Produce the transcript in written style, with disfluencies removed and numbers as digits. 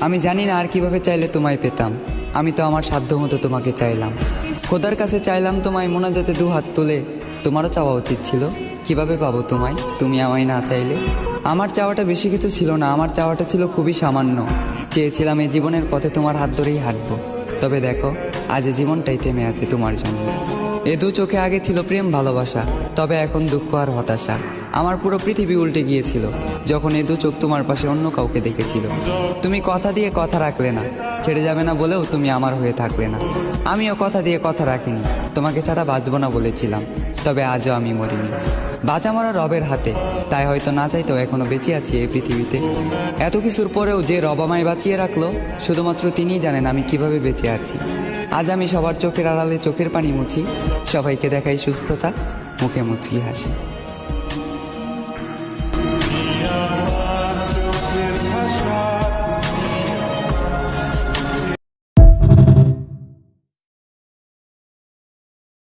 আমি জানি না আর কিভাবে চাইলে তোমায় পেতাম। আমি তো আমার সাধ্য মতো তোমাকে চাইলাম, খোদার কাছে চাইলাম তোমায় মোনাজাতে দু হাত তুলে। তোমারও চাওয়া উচিত ছিল, কিভাবে পাবো তোমায় তুমি আমায় না চাইলে। আমার চাওয়াটা বেশি কিছু ছিল না, আমার চাওয়াটা ছিল খুবই সামান্য। চেয়েছিলাম এই জীবনের পথে তোমার হাত ধরেই হাঁটবো। তবে দেখো, আজ এই জীবনটাই থেমে আছে তোমার জন্য। এ দু চোখে আগে ছিল প্রেম ভালোবাসা, তবে এখন দুঃখ আর হতাশা। আমার পুরো পৃথিবী উল্টে গিয়েছিল যখন এ দু চোখ তোমার পাশে অন্য কাউকে দেখেছিল। তুমি কথা দিয়ে কথা রাখলে না, ছেড়ে যাবে না বলেও তুমি আমার হয়ে থাকলে না। আমিও কথা দিয়ে কথা রাখিনি, তোমাকে ছাড়া বাঁচবো না বলেছিলাম। তবে আজও আমি মরিনি, বাঁচা মরা রবের হাতে। তাই হয়তো না চাইতেও এখনো বেঁচে আছি এই পৃথিবীতে। এত কিছুর পরেও যে রব আমায় বাঁচিয়ে রাখলো, শুধুমাত্র তিনিই জানেন আমি কিভাবে বেঁচে আছি। আজ আমি সবার চোখের আড়ালে চোখের পানি মুছি, সবাইকে দেখাই সুস্থতা, মুখে মুচকি হাসি।